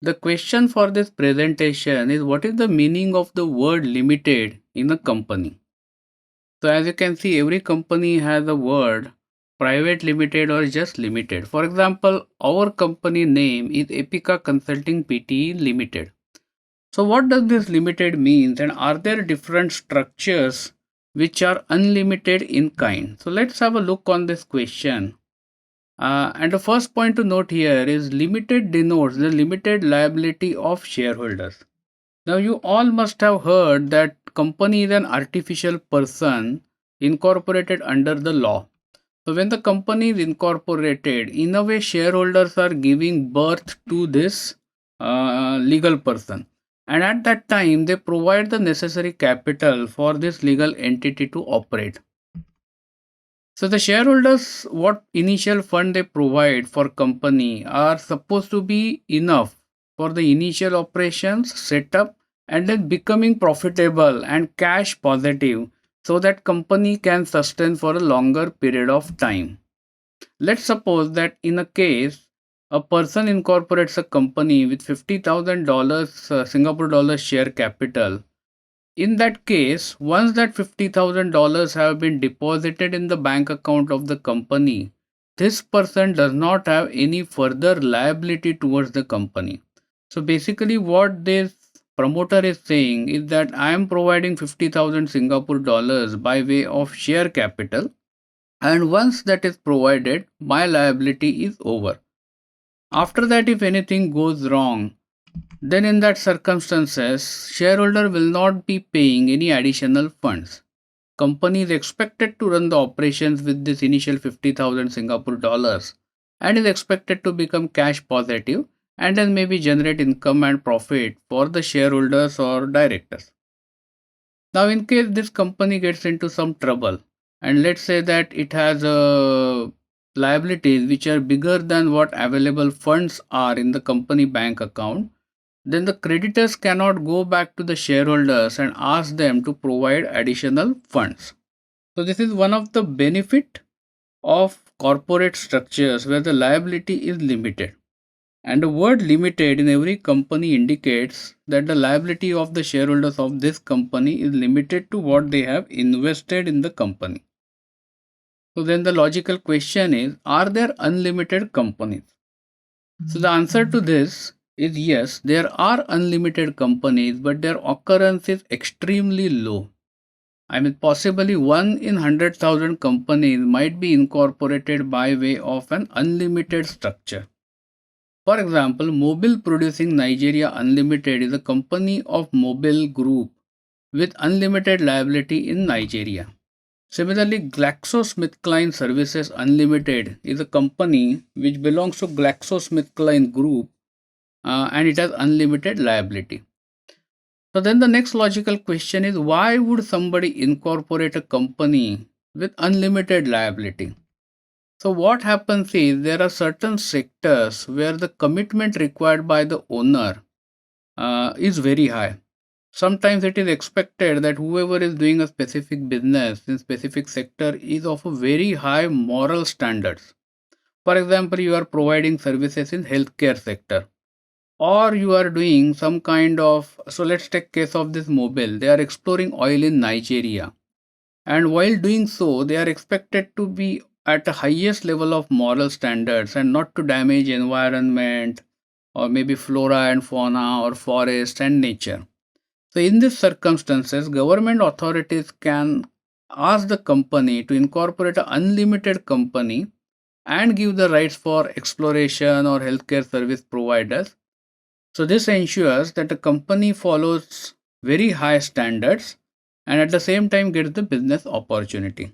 The question for this presentation is what is the meaning of the word limited in a company? So as you can see, every company has a word private limited or just limited. For example, our company name is Epica Consulting Pte Limited. So what does this limited means, and are there different structures which are unlimited in kind? So let's have a look on this question. And the first point to note here is limited denotes the limited liability of shareholders. Now, you all must have heard that company is an artificial person incorporated under the law. So, when the company is incorporated, in a way, shareholders are giving birth to this legal person. And at that time, they provide the necessary capital for this legal entity to operate. So the shareholders, what initial fund they provide for company are supposed to be enough for the initial operations setup and then becoming profitable and cash positive so that company can sustain for a longer period of time. Let's suppose that in a case a person incorporates a company with $50,000 Singapore dollar share capital. In that case, once that $50,000 have been deposited in the bank account of the company, this person does not have any further liability towards the company. So basically, what this promoter is saying is that I am providing 50,000 Singapore dollars by way of share capital, and once that is provided, my liability is over. After that, if anything goes wrong, then in that circumstances, shareholder will not be paying any additional funds. Company is expected to run the operations with this initial 50,000 Singapore dollars and is expected to become cash positive and then maybe generate income and profit for the shareholders or directors. Now, in case this company gets into some trouble, and let's say that it has liabilities which are bigger than what available funds are in the company bank account, then the creditors cannot go back to the shareholders and ask them to provide additional funds. So this is one of the benefit of corporate structures where the liability is limited. And the word limited in every company indicates that the liability of the shareholders of this company is limited to what they have invested in the company. So then the logical question is, are there unlimited companies? So the answer to this is yes, there are unlimited companies, but their occurrence is extremely low. I mean, possibly 1 in 100,000 companies might be incorporated by way of an unlimited structure. For example, Mobil Producing Nigeria Unlimited is a company of Mobil Group with unlimited liability in Nigeria. Similarly, GlaxoSmithKline Services Unlimited is a company which belongs to GlaxoSmithKline Group and it has unlimited liability. So then the next logical question is, why would somebody incorporate a company with unlimited liability? So what happens is there are certain sectors where the commitment required by the owner is very high. Sometimes it is expected that whoever is doing a specific business in specific sector is of a very high moral standards. For example, you are providing services in healthcare sector, or you are doing some kind of, so let's take case of this Mobil. They are exploring oil in Nigeria, and while doing so, they are expected to be at the highest level of moral standards and not to damage environment or maybe flora and fauna or forest and nature. So in these circumstances, government authorities can ask the company to incorporate an unlimited company and give the rights for exploration or healthcare service providers. So this ensures that the company follows very high standards and at the same time gets the business opportunity.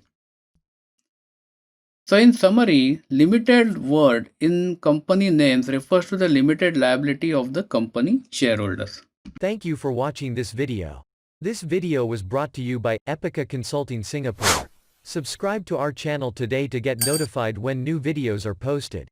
So in summary, limited word in company names refers to the limited liability of the company shareholders. Thank you for watching this video. This video was brought to you by Epica Consulting Singapore. Subscribe to our channel today to get notified when new videos are posted.